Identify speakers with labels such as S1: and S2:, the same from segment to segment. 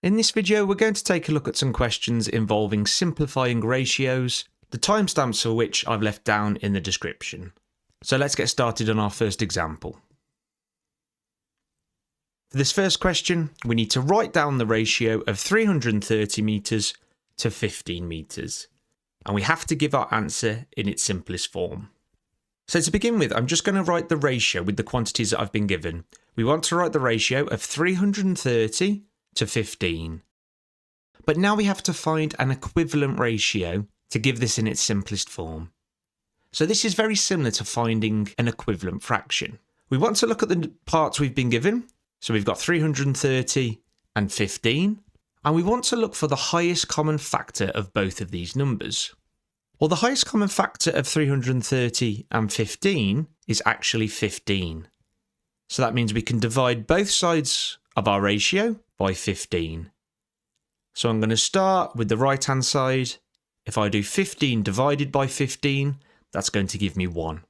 S1: In this video, we're going to take a look at some questions involving simplifying ratios, the timestamps for which I've left down in the description. So let's get started on our first example. For this first question, we need to write down the ratio of 330 metres to 15 metres, and we have to give our answer in its simplest form. So to begin with, I'm just going to write the ratio with the quantities that I've been given. We want to write the ratio of 330 to 15. But now we have to find an equivalent ratio to give this in its simplest form. So this is very similar to finding an equivalent fraction. We want to look at the parts we've been given. So we've got 330 and 15. And we want to look for the highest common factor of both of these numbers. Well, the highest common factor of 330 and 15 is actually 15. So that means we can divide both sides of our ratio by 15. So I'm going to start with the right-hand side. If I do 15 divided by 15, that's going to give me 1.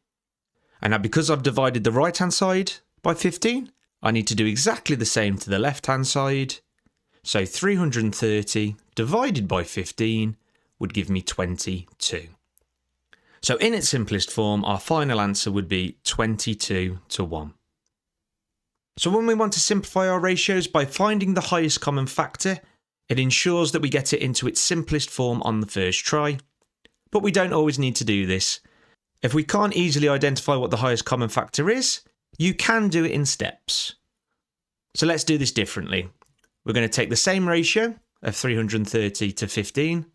S1: And now because I've divided the right-hand side by 15, I need to do exactly the same to the left-hand side. So 330 divided by 15 would give me 22. So in its simplest form, our final answer would be 22 to 1. So when we want to simplify our ratios by finding the highest common factor, it ensures that we get it into its simplest form on the first try. But we don't always need to do this. If we can't easily identify what the highest common factor is, you can do it in steps. So let's do this differently. We're going to take the same ratio of 330 to 15.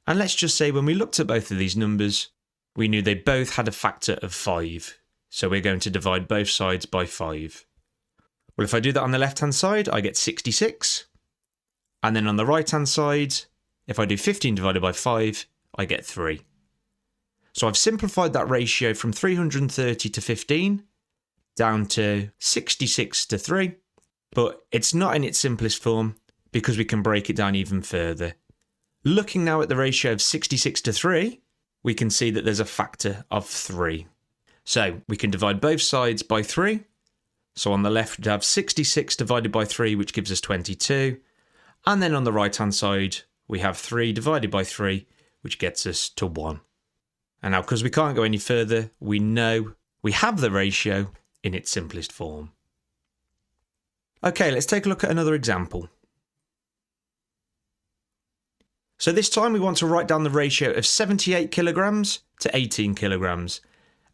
S1: And let's just say when we looked at both of these numbers, we knew they both had a factor of 5. So we're going to divide both sides by 5. Well, if I do that on the left-hand side, I get 66. And then on the right-hand side, if I do 15 divided by 5, I get 3. So I've simplified that ratio from 330 to 15 down to 66 to 3. But it's not in its simplest form because we can break it down even further. Looking now at the ratio of 66 to 3, we can see that there's a factor of 3. So we can divide both sides by 3. So on the left, we'd have 66 divided by 3, which gives us 22. And then on the right-hand side, we have 3 divided by 3, which gets us to 1. And now, because we can't go any further, we know we have the ratio in its simplest form. Okay, let's take a look at another example. So this time we want to write down the ratio of 78 kilograms to 18 kilograms.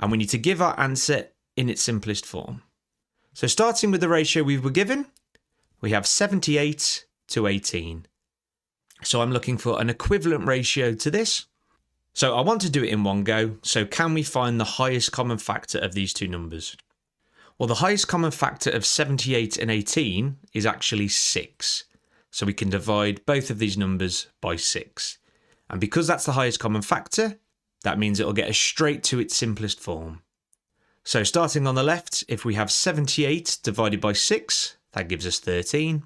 S1: And we need to give our answer in its simplest form. So starting with the ratio we were given, we have 78 to 18. So I'm looking for an equivalent ratio to this. So I want to do it in one go. So can we find the highest common factor of these two numbers? Well, the highest common factor of 78 and 18 is actually 6. So we can divide both of these numbers by 6. And because that's the highest common factor, that means it'll get us straight to its simplest form. So starting on the left, if we have 78 divided by 6, that gives us 13.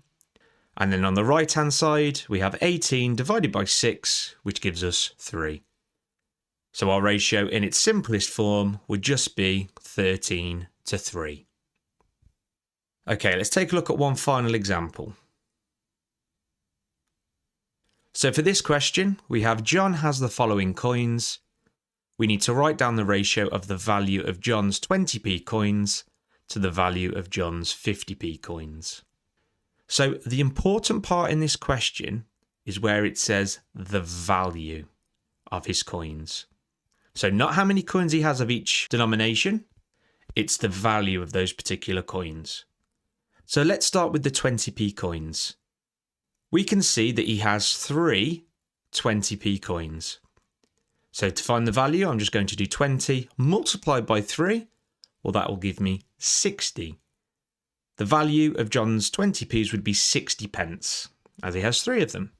S1: And then on the right-hand side, we have 18 divided by 6, which gives us 3. So our ratio in its simplest form would just be 13 to 3. Okay, let's take a look at one final example. So for this question, we have John has the following coins. We need to write down the ratio of the value of John's 20p coins to the value of John's 50p coins. So the important part in this question is where it says the value of his coins. So not how many coins he has of each denomination, it's the value of those particular coins. So let's start with the 20p coins. We can see that he has 3 20p coins. So to find the value, I'm just going to do 20 multiplied by 3. Well, that will give me 60. The value of John's 20p's would be 60 pence, as he has 3 of them.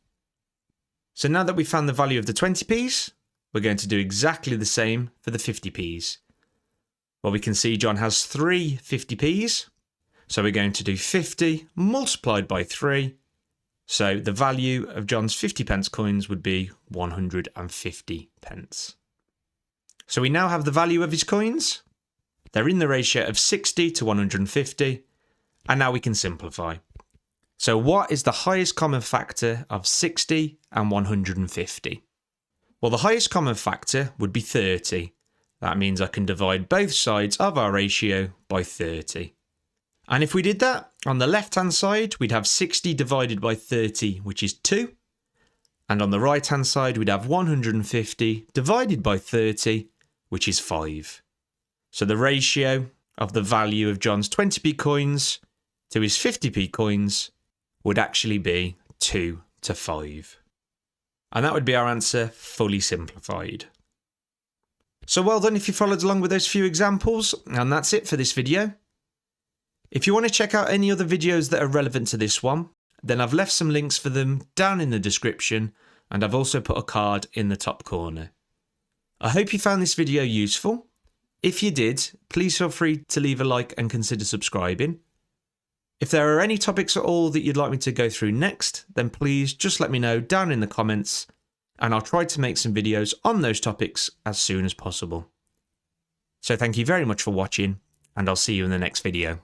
S1: So now that we've found the value of the 20p's, we're going to do exactly the same for the 50p's. Well, we can see John has 3 50p's. So we're going to do 50 multiplied by 3. So the value of John's 50 pence coins would be 150 pence. So we now have the value of his coins. They're in the ratio of 60 to 150. And now we can simplify. So what is the highest common factor of 60 and 150? Well, the highest common factor would be 30. That means I can divide both sides of our ratio by 30. And if we did that, on the left-hand side, we'd have 60 divided by 30, which is 2. And on the right-hand side, we'd have 150 divided by 30, which is 5. So the ratio of the value of John's 20p coins to his 50p coins would actually be 2 to 5. And that would be our answer, fully simplified. So well done if you followed along with those few examples, and that's it for this video. If you want to check out any other videos that are relevant to this one, then I've left some links for them down in the description, and I've also put a card in the top corner. I hope you found this video useful. If you did, please feel free to leave a like and consider subscribing. If there are any topics at all that you'd like me to go through next, then please just let me know down in the comments, and I'll try to make some videos on those topics as soon as possible. So thank you very much for watching, and I'll see you in the next video.